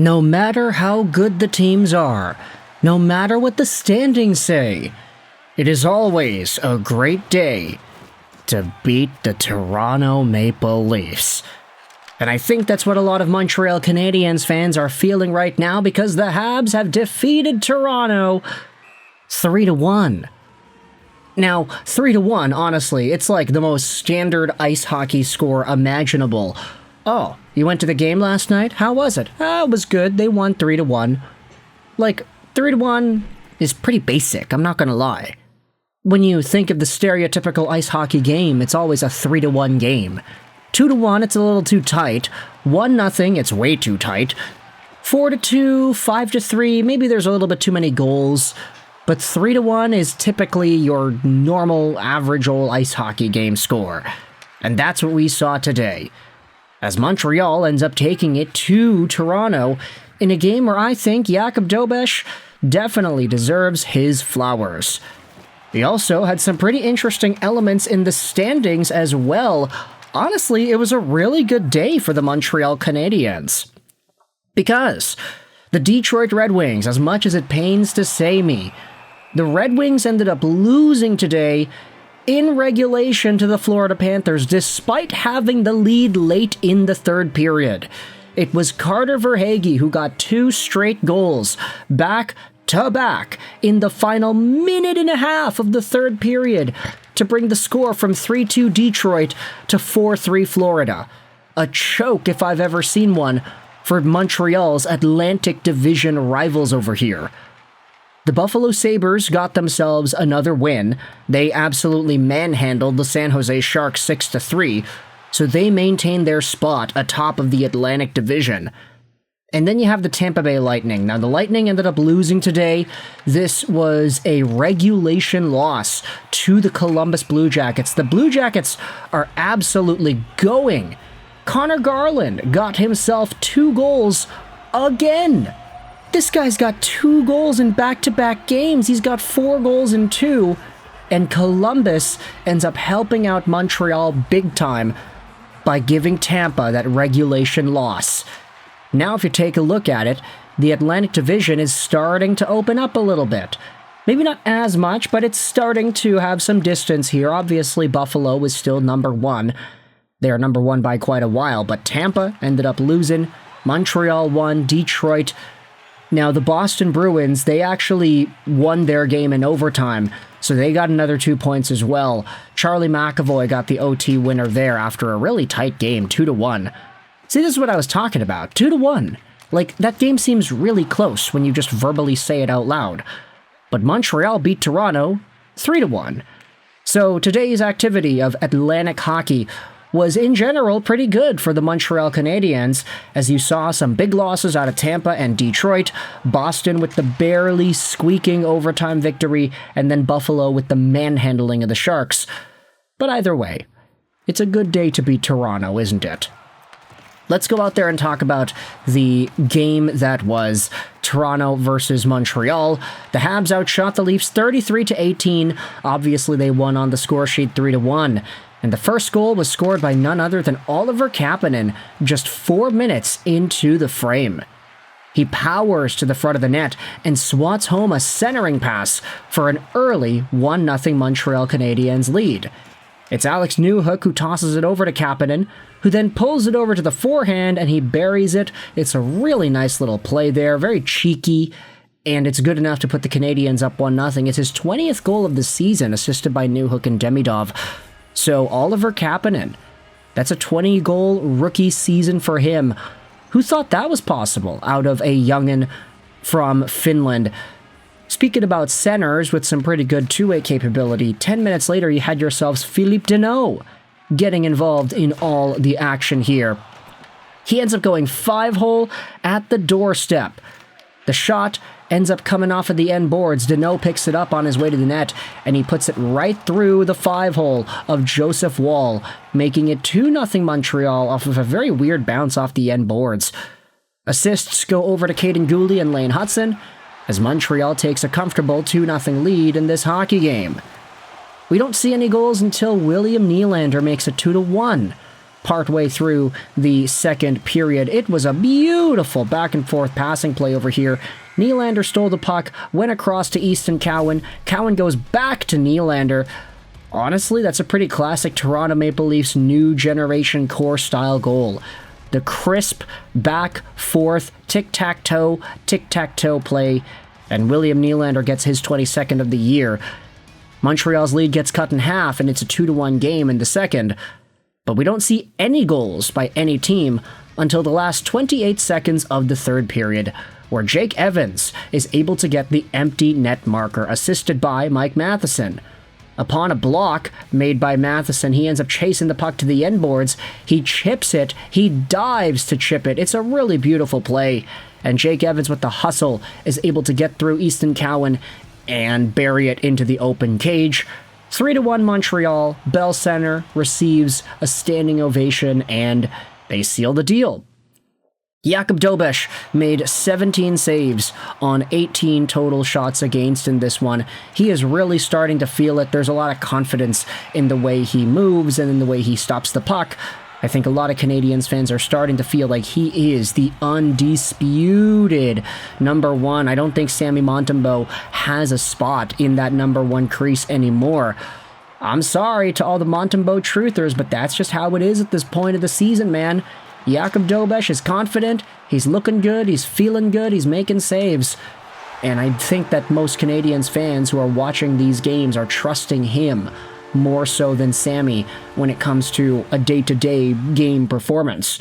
No matter how good the teams are, no matter what the standings say, it is always a great day to beat the Toronto Maple Leafs. And I think that's what a lot of Montreal Canadiens fans are feeling right now, because the Habs have defeated Toronto 3-1. Now, 3-1, honestly, it's like the most standard ice hockey score imaginable. Oh, you went to the game last night? How was it? It was good. They won 3-1. Like, 3-1 is pretty basic, I'm not gonna lie. When you think of the stereotypical ice hockey game, it's always a 3-1 game. 2-1, it's a little too tight. 1-0, it's way too tight. 4-2, 5-3, maybe there's a little bit too many goals. But 3-1 is typically your normal, average old ice hockey game score. And that's what we saw today, as Montreal ends up taking it to Toronto in a game where I think Jakub Dobes definitely deserves his flowers. We also had some pretty interesting elements in the standings as well. Honestly, it was a really good day for the Montreal Canadiens. Because the Detroit Red Wings, as much as it pains to say me, the Red Wings ended up losing today in regulation to the Florida Panthers, despite having the lead late in the third period. It was Carter Verhaeghe who got 2 straight goals back-to-back in the final minute and a half of the third period to bring the score from 3-2 Detroit to 4-3 Florida. A choke if I've ever seen one for Montreal's Atlantic Division rivals over here. The Buffalo Sabres got themselves another win. They absolutely manhandled the San Jose Sharks 6-3, so they maintained their spot atop of the Atlantic Division. And then you have the Tampa Bay Lightning. Now, the Lightning ended up losing today. This was a regulation loss to the Columbus Blue Jackets. The Blue Jackets are absolutely going. Conor Garland got himself 2 goals again. This guy's got 2 goals in back-to-back games. He's got 4 goals in 2. And Columbus ends up helping out Montreal big time by giving Tampa that regulation loss. Now, if you take a look at it, the Atlantic Division is starting to open up a little bit. Maybe not as much, but it's starting to have some distance here. Obviously, Buffalo is still number 1. They are number 1 by quite a while, but Tampa ended up losing. Montreal won. Detroit. Now, the Boston Bruins, they actually won their game in overtime, so they got another 2 points as well. Charlie McAvoy got the OT winner there after a really tight game, 2-1. See, this is what I was talking about, 2-1. Like, that game seems really close when you just verbally say it out loud. But Montreal beat Toronto 3-1. So today's activity of Atlantic hockey was in general pretty good for the Montreal Canadiens, as you saw some big losses out of Tampa and Detroit, Boston with the barely squeaking overtime victory, and then Buffalo with the manhandling of the Sharks. But either way, it's a good day to beat Toronto, isn't it? Let's go out there and talk about the game that was Toronto versus Montreal. The Habs outshot the Leafs 33-18. Obviously, they won on the score sheet 3-1. And the first goal was scored by none other than Oliver Kapanen just 4 minutes into the frame. He powers to the front of the net and swats home a centering pass for an early 1-0 Montreal Canadiens lead. It's Alex Newhook who tosses it over to Kapanen, who then pulls it over to the forehand and he buries it. It's a really nice little play there, very cheeky, and it's good enough to put the Canadiens up 1-0. It's his 20th goal of the season, assisted by Newhook and Demidov. So Oliver Kapanen, that's a 20-goal rookie season for him. Who thought that was possible out of a youngin' from Finland? Speaking about centers with some pretty good two-way capability, 10 minutes later you had yourselves Philippe Danault getting involved in all the action here. He ends up going 5-hole at the doorstep. The shot ends up coming off of the end boards. Danault picks it up on his way to the net, and he puts it right through the 5-hole of Joseph Woll, making it 2-0 Montreal off of a very weird bounce off the end boards. Assists go over to Caden Goalie and Lane Hudson, as Montreal takes a comfortable 2-0 lead in this hockey game. We don't see any goals until William Nylander makes it 2-1. partway through the second period. It was a beautiful back-and-forth passing play over here. Nylander stole the puck, went across to Easton Cowan. Cowan goes back to Nylander. Honestly, that's a pretty classic Toronto Maple Leafs new generation core-style goal. The crisp, back-forth, tic-tac-toe play, and William Nylander gets his 22nd of the year. Montreal's lead gets cut in half, and it's a 2-1 game in the second. But we don't see any goals by any team until the last 28 seconds of the third period, where Jake Evans is able to get the empty net marker, assisted by Mike Matheson. Upon a block made by Matheson, he ends up chasing the puck to the end boards. He chips it. He dives to chip it. It's a really beautiful play. And Jake Evans, with the hustle, is able to get through Easton Cowan and bury it into the open cage. 3-1 Montreal. Bell Center receives a standing ovation, and they seal the deal. Jakub Dobes made 17 saves on 18 total shots against in this one. He is really starting to feel it. There's a lot of confidence in the way he moves and in the way he stops the puck. I think a lot of Canadiens fans are starting to feel like he is the undisputed number one. I don't think Sammy Montembeault has a spot in that number one crease anymore. I'm sorry to all the Montembeault truthers, but that's just how it is at this point of the season, man. Jakub Dobes is confident, he's looking good, he's feeling good, he's making saves. And I think that most Canadiens fans who are watching these games are trusting him more so than Sammy when it comes to a day-to-day game performance.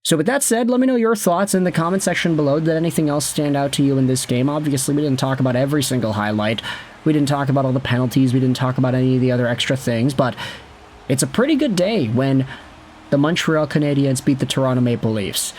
So with that said, let me know your thoughts in the comment section below. Did anything else stand out to you in this game? Obviously, we didn't talk about every single highlight. We didn't talk about all the penalties. We didn't talk about any of the other extra things. But it's a pretty good day when the Montreal Canadiens beat the Toronto Maple Leafs.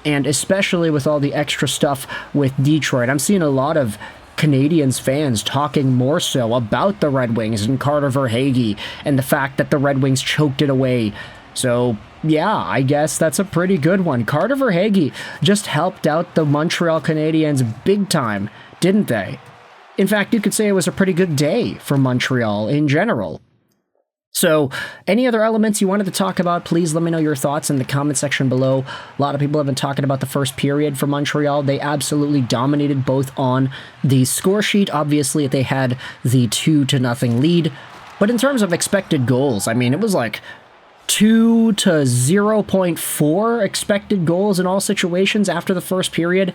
And especially with all the extra stuff with Detroit. I'm seeing a lot of Canadiens fans talking more so about the Red Wings and Carter Verhaeghe and the fact that the Red Wings choked it away. So, yeah, I guess that's a pretty good one. Carter Verhaeghe just helped out the Montreal Canadiens big time, didn't they? In fact, you could say it was a pretty good day for Montreal in general. So, any other elements you wanted to talk about, please let me know your thoughts in the comment section below. A lot of people have been talking about the first period for Montreal. They absolutely dominated both on the score sheet. Obviously, they had the 2-0 lead. But in terms of expected goals, I mean, it was like 2 to 0.4 expected goals in all situations after the first period.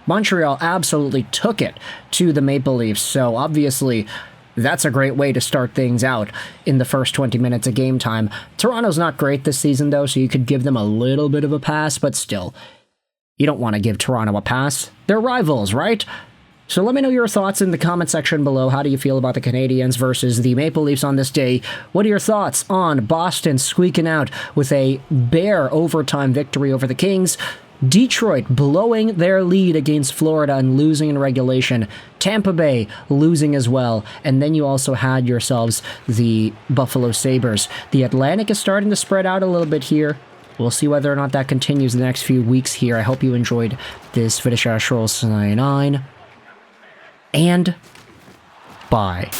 Montreal absolutely took it to the Maple Leafs. So, obviously, that's a great way to start things out in the first 20 minutes of game time. Toronto's not great this season, though, so you could give them a little bit of a pass, but still, you don't want to give Toronto a pass. They're rivals, right? So let me know your thoughts in the comment section below. How do you feel about the Canadiens versus the Maple Leafs on this day? What are your thoughts on Boston squeaking out with a bare overtime victory over the Kings? Detroit blowing their lead against Florida and losing in regulation. Tampa Bay losing as well. And then you also had yourselves the Buffalo Sabres. The Atlantic is starting to spread out a little bit here. We'll see whether or not that continues the next few weeks here. I hope you enjoyed this video. And bye.